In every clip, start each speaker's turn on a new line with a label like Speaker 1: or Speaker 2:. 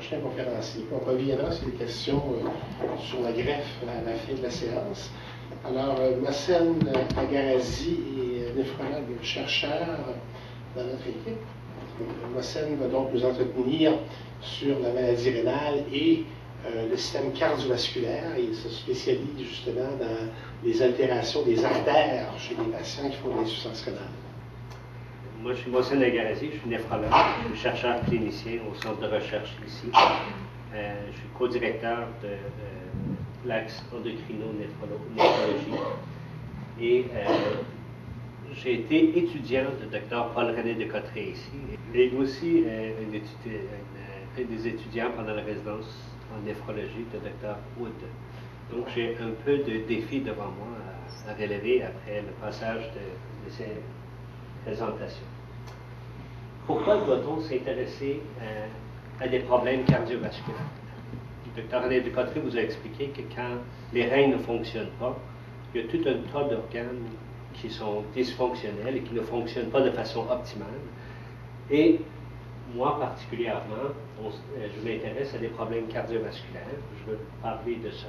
Speaker 1: prochain conférencier. On reviendra sur les questions sur la greffe à la fin de la séance. Alors, Mohsen Agarazi est néphrologue chercheur dans notre équipe. Mohsen va donc nous entretenir sur la maladie rénale et le système cardiovasculaire. Il se spécialise justement dans les altérations des artères chez les patients qui font de l'insuffisance rénale.
Speaker 2: Moi, je suis Mohsen Agarazi, je suis néphrologue, je suis chercheur clinicien au centre de recherche ici. Je suis co-directeur de l'axe endocrino-néphrologie. Et j'ai été étudiant de Dr. Paul-René Descottré ici. Et aussi un des étudiants pendant la résidence en néphrologie de Dr. Wood. Donc j'ai un peu de défi devant moi à relever après le passage de ces présentations. Pourquoi doit-on s'intéresser à des problèmes cardiovasculaires? Le Dr. René Descottré vous a expliqué que quand les reins ne fonctionnent pas, il y a tout un tas d'organes qui sont dysfonctionnels et qui ne fonctionnent pas de façon optimale. Et moi particulièrement, je m'intéresse à des problèmes cardiovasculaires. Je veux parler de ça.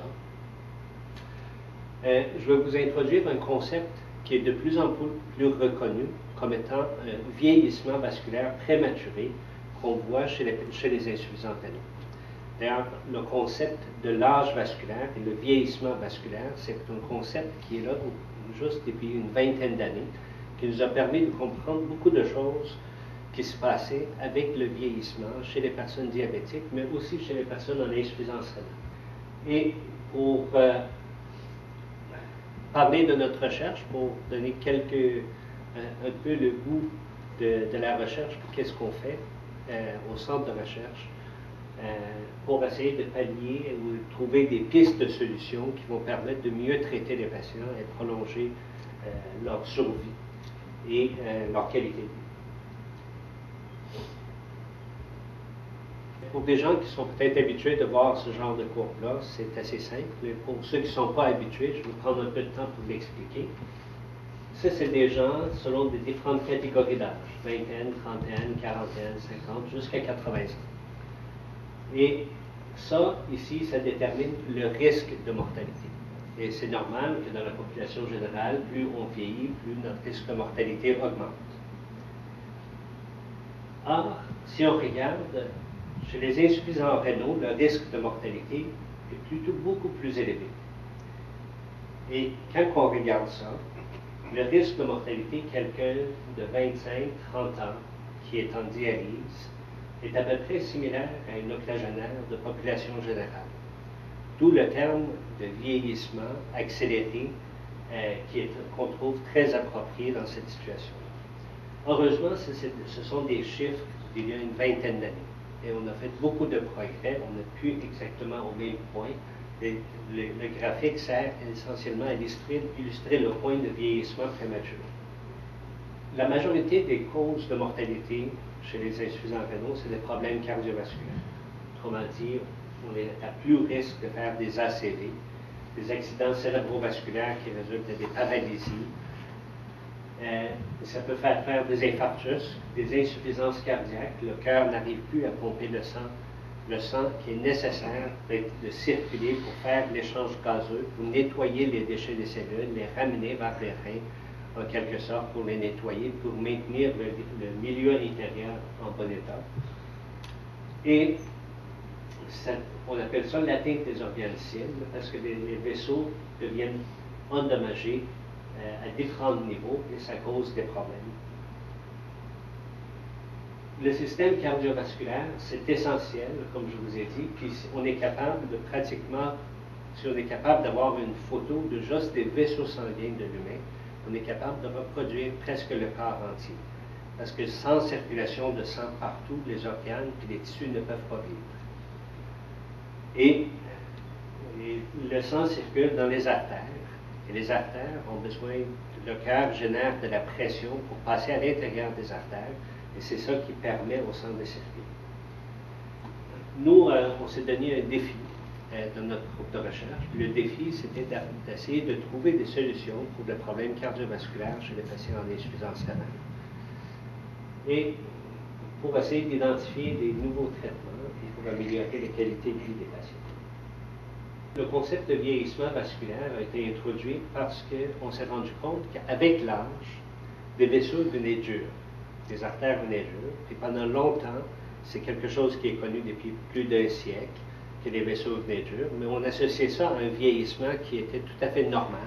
Speaker 2: Je vais vous introduire un concept qui est de plus en plus reconnu comme étant un vieillissement vasculaire prématuré qu'on voit chez les insuffisants rénaux. D'ailleurs, le concept de l'âge vasculaire et le vieillissement vasculaire, c'est un concept qui est là juste depuis une vingtaine d'années, qui nous a permis de comprendre beaucoup de choses qui se passaient avec le vieillissement chez les personnes diabétiques, mais aussi chez les personnes en insuffisance rénale. Et pour parler de notre recherche, pour donner un peu le goût de la recherche, qu'est-ce qu'on fait au centre de recherche, pour essayer de pallier ou de trouver des pistes de solutions qui vont permettre de mieux traiter les patients et prolonger leur survie et leur qualité de vie. Pour des gens qui sont peut-être habitués de voir ce genre de courbe-là, c'est assez simple, mais pour ceux qui ne sont pas habitués, je vais prendre un peu de temps pour l'expliquer. Ça, c'est des gens selon des différentes catégories d'âge, vingtaine, trentaine, quarantaine, 50, jusqu'à 80 ans. Et ça, ici, ça détermine le risque de mortalité. Et c'est normal que dans la population générale, plus on vieillit, plus notre risque de mortalité augmente. Or, si on regarde, chez les insuffisants rénaux, le risque de mortalité est plutôt beaucoup plus élevé. Et quand on regarde ça, le risque de mortalité, quelqu'un de 25-30 ans qui est en dialyse, est à peu près similaire à une octogénaire de population générale. D'où le terme de vieillissement accéléré qu'on trouve très approprié dans cette situation. Heureusement, ce sont des chiffres d'il y a une vingtaine d'années. Et on a fait beaucoup de progrès, on n'est plus exactement au même point. Le graphique sert essentiellement à illustrer le point de vieillissement prématuré. La majorité des causes de mortalité chez les insuffisants rénaux, c'est des problèmes cardiovasculaires. Autrement dit, on est à plus risque de faire des ACV, des accidents cérébrovasculaires qui résultent des paralysies. Ça peut faire des infarctus, des insuffisances cardiaques. Le cœur n'arrive plus à pomper le sang qui est nécessaire de circuler pour faire l'échange gazeux, pour nettoyer les déchets des cellules, les ramener vers les reins, en quelque sorte, pour les nettoyer, pour maintenir le milieu intérieur en bon état. Et on appelle ça l'atteinte des organes cibles, parce que les vaisseaux deviennent endommagés à différents niveaux et ça cause des problèmes. Le système cardiovasculaire, c'est essentiel, comme je vous ai dit, puis on est capable de pratiquement, si on est capable d'avoir une photo de juste des vaisseaux sanguins de l'humain, on est capable de reproduire presque le corps entier. Parce que sans circulation de sang partout, les organes et les tissus ne peuvent pas vivre. Et le sang circule dans les artères. Et les artères ont besoin, le cœur génère de la pression pour passer à l'intérieur des artères. Et c'est ça qui permet au sang de circuler. Nous, on s'est donné un défi dans notre groupe de recherche. Le défi, c'était d'essayer de trouver des solutions pour le problème cardiovasculaire chez les patients en insuffisance rénale. Et pour essayer d'identifier des nouveaux traitements et pour améliorer la qualité de vie des patients. Le concept de vieillissement vasculaire a été introduit parce qu'on s'est rendu compte qu'avec l'âge, les vaisseaux devenaient durs, les artères devenaient dures, et pendant longtemps, c'est quelque chose qui est connu depuis plus d'un siècle, que les vaisseaux devenaient durs, mais on associait ça à un vieillissement qui était tout à fait normal,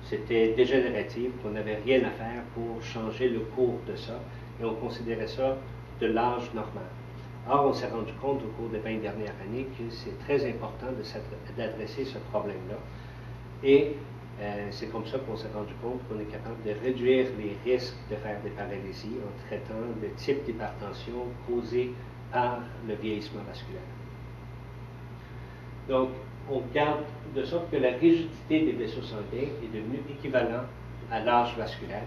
Speaker 2: c'était dégénératif, qu'on n'avait rien à faire pour changer le cours de ça, et on considérait ça de l'âge normal. Or, on s'est rendu compte au cours des 20 dernières années que c'est très important d'adresser ce problème-là. Et c'est comme ça qu'on s'est rendu compte qu'on est capable de réduire les risques de faire des paralysies en traitant le type d'hypertension causé par le vieillissement vasculaire. Donc, on garde de sorte que la rigidité des vaisseaux sanguins est devenue équivalente à l'âge vasculaire.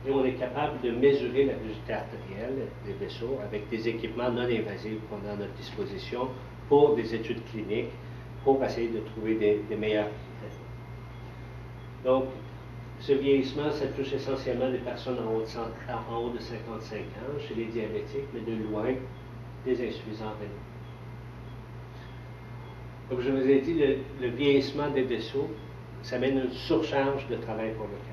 Speaker 2: Et on est capable de mesurer la rigidité artérielle des vaisseaux avec des équipements non invasifs qu'on a à notre disposition pour des études cliniques, pour essayer de trouver des meilleurs traitements. Donc, ce vieillissement, ça touche essentiellement les personnes en haut de 55 ans, chez les diabétiques, mais de loin, des insuffisants rénaux. Comme je vous ai dit, le vieillissement des vaisseaux, ça mène une surcharge de travail pour le cœur.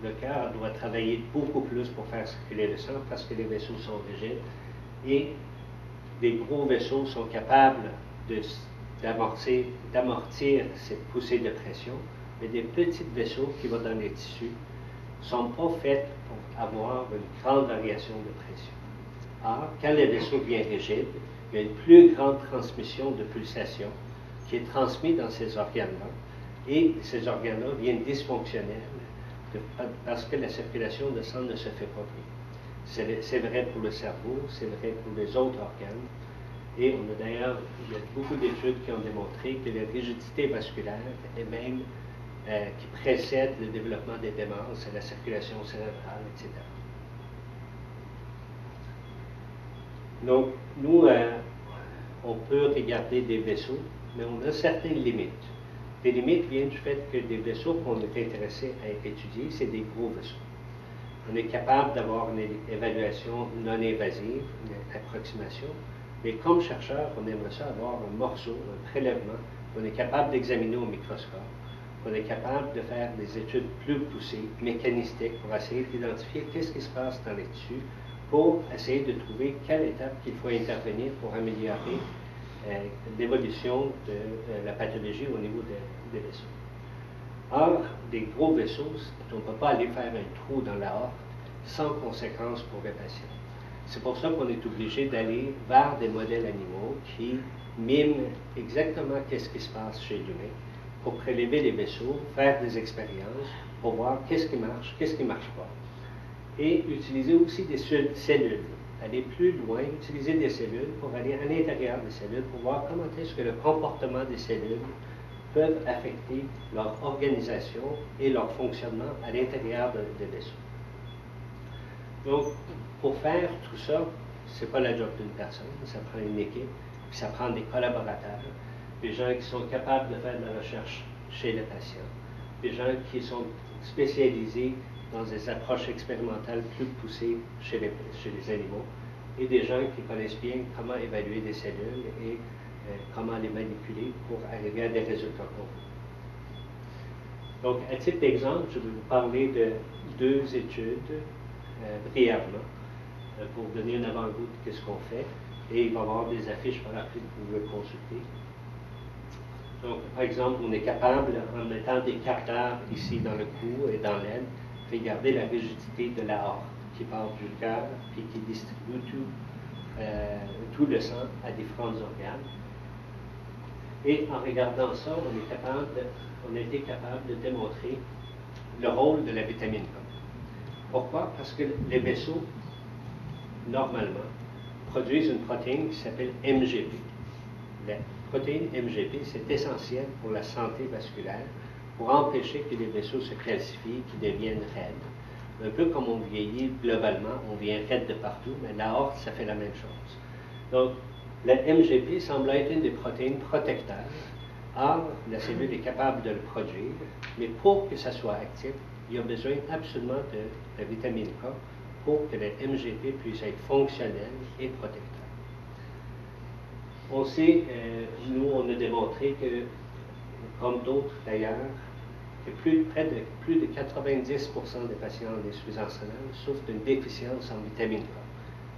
Speaker 2: Le cœur doit travailler beaucoup plus pour faire circuler le sang parce que les vaisseaux sont rigides et les gros vaisseaux sont capables d'amortir cette poussée de pression, mais des petits vaisseaux qui vont dans les tissus ne sont pas faits pour avoir une grande variation de pression. Or, quand le vaisseau devient rigide, il y a une plus grande transmission de pulsations qui est transmise dans ces organes-là et ces organes-là viennent dysfonctionnels parce que la circulation de sang ne se fait pas bien. C'est vrai pour le cerveau, c'est vrai pour les autres organes. Et on a d'ailleurs, il y a beaucoup d'études qui ont démontré que la rigidité vasculaire est même qui précède le développement des démences, la circulation cérébrale, etc. Donc, nous, on peut regarder des vaisseaux, mais on a certaines limites. Les limites viennent du fait que des vaisseaux qu'on est intéressé à étudier, c'est des gros vaisseaux. On est capable d'avoir une évaluation non invasive, une approximation, mais comme chercheur, on aimerait ça avoir un morceau, un prélèvement, qu'on est capable d'examiner au microscope, qu'on est capable de faire des études plus poussées, mécanistiques, pour essayer d'identifier qu'est-ce qui se passe dans les tissus, pour essayer de trouver quelle étape qu'il faut intervenir pour améliorer l'évolution de la pathologie au niveau des vaisseaux. Or, des gros vaisseaux, on ne peut pas aller faire un trou dans l'aorte sans conséquences pour les patients. C'est pour ça qu'on est obligé d'aller vers des modèles animaux qui miment exactement qu'est-ce qui se passe chez l'humain pour prélever les vaisseaux, faire des expériences pour voir qu'est-ce qui ne marche pas. Et utiliser aussi des cellules. Aller plus loin, utiliser des cellules pour aller à l'intérieur des cellules pour voir comment est-ce que le comportement des cellules peuvent affecter leur organisation et leur fonctionnement à l'intérieur des vaisseaux. Donc, pour faire tout ça, ce n'est pas la job d'une personne, ça prend une équipe, puis ça prend des collaborateurs, des gens qui sont capables de faire de la recherche chez les patients, des gens qui sont spécialisés dans des approches expérimentales plus poussées chez les animaux, et des gens qui connaissent bien comment évaluer des cellules et comment les manipuler pour arriver à des résultats concrets. Donc, à titre d'exemple, je vais vous parler de 2 études brièvement pour donner un avant-goût de ce qu'on fait, et il va y avoir des affiches par après que vous pouvez consulter. Donc, par exemple, on est capable, en mettant des capteurs ici dans le cou et dans l'aine, regarder la rigidité de l'aorte qui part du cœur et qui distribue tout le sang à différents organes. Et en regardant ça, on a été capable de démontrer le rôle de la vitamine K. Pourquoi? Parce que les vaisseaux, normalement, produisent une protéine qui s'appelle MGP. La protéine MGP, c'est essentiel pour la santé vasculaire, pour empêcher que les vaisseaux se calcifient, qu'ils deviennent raides. Un peu comme on vieillit globalement, on devient raide de partout, mais l'aorte, ça fait la même chose. Donc, la MGP semble être une des protéines protecteurs. Or, la cellule est capable de le produire, mais pour que ça soit actif, il y a besoin absolument de la vitamine K pour que la MGP puisse être fonctionnelle et protecteur. On sait, nous, on a démontré que, comme d'autres d'ailleurs, que près de 90% des patients en insuffisance rénale souffrent d'une déficience en vitamine K.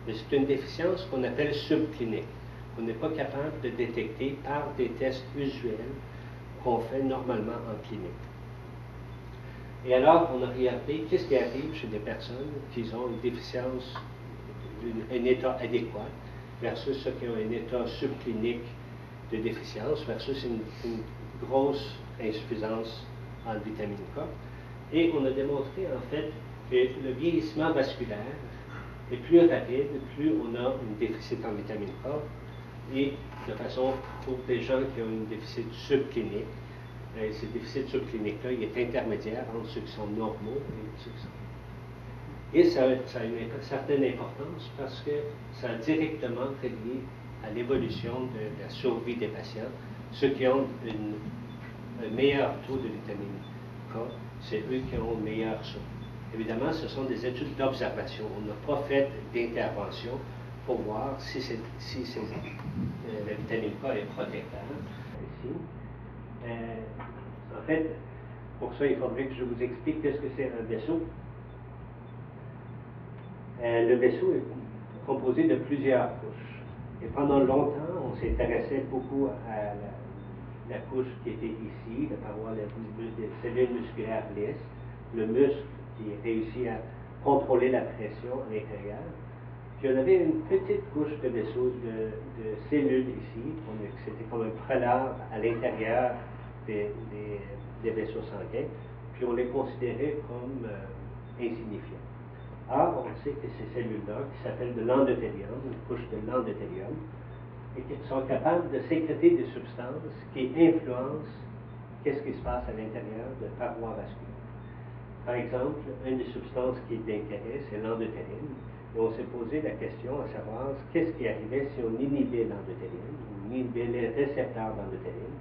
Speaker 2: Mais c'est une déficience qu'on appelle subclinique, qu'on n'est pas capable de détecter par des tests usuels qu'on fait normalement en clinique. Et alors, on a regardé qu'est-ce qui arrive chez des personnes qui ont une déficience, un état adéquat, versus ceux qui ont un état subclinique de déficience, versus une grosse insuffisance en vitamine K. Et on a démontré en fait que le vieillissement vasculaire est plus rapide, plus on a un déficit en vitamine K, et de façon pour des gens qui ont un déficit subclinique, ce déficit subclinique-là, il est intermédiaire entre ceux qui sont normaux et ceux qui sont. Et ça a une certaine importance parce que ça a directement relié à l'évolution de la survie des patients. Ceux qui ont un meilleur taux de vitamine K, c'est eux qui ont une meilleure survie. Évidemment, ce sont des études d'observation. On n'a pas fait d'intervention pour voir si la vitamine K est protecteur. Ici. En fait, pour ça, il faudrait que je vous explique qu'est-ce que c'est un vaisseau. Le vaisseau est composé de plusieurs couches. Et pendant longtemps, on s'intéressait beaucoup à la couche qui était ici, la paroi des cellules musculaires lisses, le muscle qui réussit à contrôler la pression à l'intérieur. Puis on avait une petite couche de vaisseaux, de cellules ici, c'était comme un prélat à l'intérieur des vaisseaux sanguins, puis on les considérait comme insignifiants. Or, on sait que ces cellules-là, qui s'appellent de l'endothélium, une couche de l'endothélium, et qui sont capables de sécréter des substances qui influencent qu'est-ce qui se passe à l'intérieur de parois vasculaires. Par exemple, une des substances qui est d'intérêt, c'est l'endothéline. Et on s'est posé la question à savoir qu'est-ce qui arrivait si on inhibait l'endothéline, on inhibait les récepteurs d'endothéline,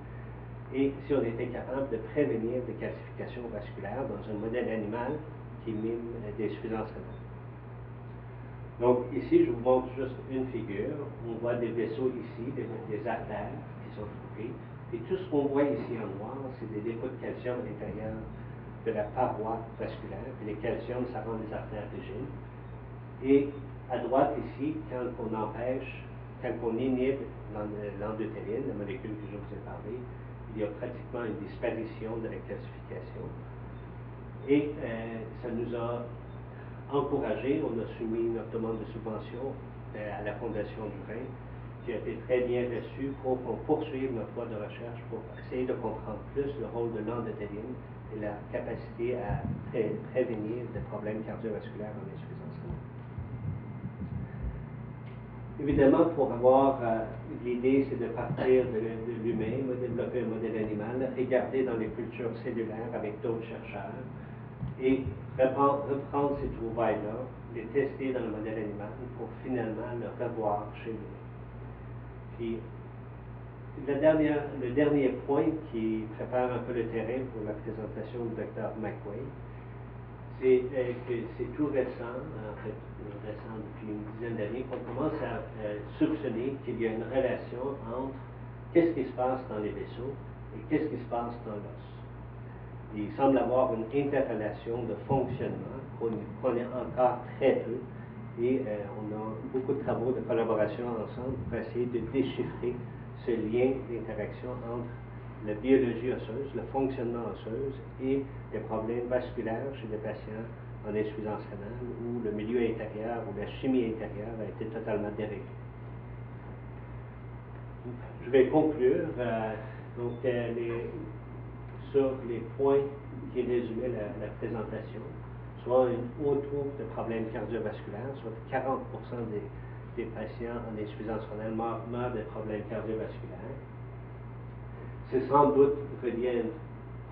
Speaker 2: et si on était capable de prévenir des calcifications vasculaires dans un modèle animal qui mime l'insuffisance rénale. Donc ici, je vous montre juste une figure. On voit des vaisseaux ici, des artères qui sont coupées. Et tout ce qu'on voit ici en noir, c'est des dépôts de calcium à l'intérieur de la paroi vasculaire. Et le calcium, ça rend les artères rigides. Et à droite ici, quand on inhibe l'endothéline, la molécule que je vous ai parlé, il y a pratiquement une disparition de la calcification. Et ça nous a encouragé, on a soumis notre demande de subvention à la Fondation du Rhin, qui a été très bien reçue pour qu'on poursuive notre voie de recherche pour essayer de comprendre plus le rôle de l'endothéline et la capacité à prévenir des problèmes cardiovasculaires en insuffisance rénale. Évidemment, pour avoir l'idée, c'est de partir de l'humain, développer un modèle animal, regarder dans les cultures cellulaires avec d'autres chercheurs et reprendre ces trouvailles-là, les tester dans le modèle animal pour finalement le revoir chez l'humain. Puis, le dernier point qui prépare un peu le terrain pour la présentation du Dr. McQuaid, c'est que c'est tout récent, en fait, récent depuis une dizaine d'années, qu'on commence à soupçonner qu'il y a une relation entre qu'est-ce qui se passe dans les vaisseaux et qu'est-ce qui se passe dans l'os. Il semble avoir une interrelation de fonctionnement qu'on connaît encore très peu et on a beaucoup de travaux de collaboration ensemble pour essayer de déchiffrer ce lien d'interaction entre la biologie osseuse, le fonctionnement osseuse et les problèmes vasculaires chez des patients en insuffisance rénale où le milieu intérieur ou la chimie intérieure a été totalement déréglée. Je vais conclure sur les points qui résumaient la présentation, soit un haut taux de problèmes cardiovasculaires, soit 40% des patients en insuffisance rénale meurent des problèmes cardiovasculaires. C'est sans doute relié à un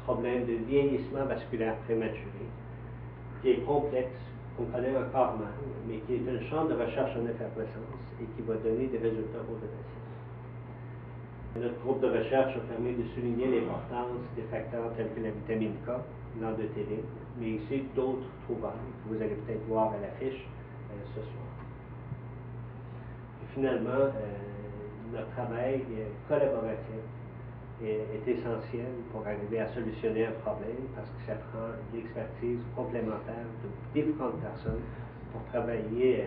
Speaker 2: problème de vieillissement vasculaire prématuré, qui est complexe, qu'on connaît encore mal, mais qui est un champ de recherche en effervescence et qui va donner des résultats pour les patients. Notre groupe de recherche a permis de souligner l'importance des facteurs tels que la vitamine K, l'endothéline, mais aussi d'autres trouvailles que vous allez peut-être voir à l'affiche ce soir. Et finalement, notre travail collaboratif est essentiel pour arriver à solutionner un problème parce que ça prend l'expertise complémentaire de différentes personnes pour travailler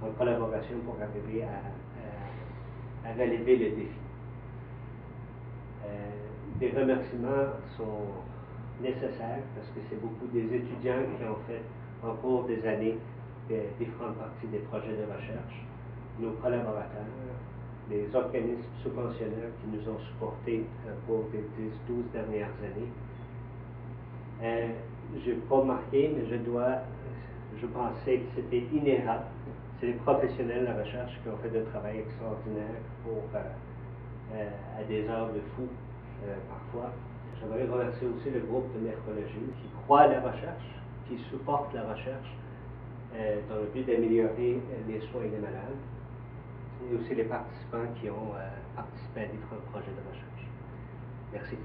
Speaker 2: en collaboration pour arriver à relever le défi. Des remerciements sont nécessaires parce que c'est beaucoup des étudiants qui ont fait en cours des années différentes parties des projets de recherche, nos collaborateurs, les organismes subventionneurs qui nous ont supportés au cours des 10-12 dernières années. Je n'ai pas remarqué, mais je pensais que c'était inhérent. C'est les professionnels de la recherche qui ont fait un travail extraordinaire à des heures de fou parfois. J'aimerais remercier aussi le groupe de néphrologie qui croit à la recherche, qui supporte la recherche dans le but d'améliorer les soins des malades, et aussi les participants qui ont participé à différents projets de recherche. Merci.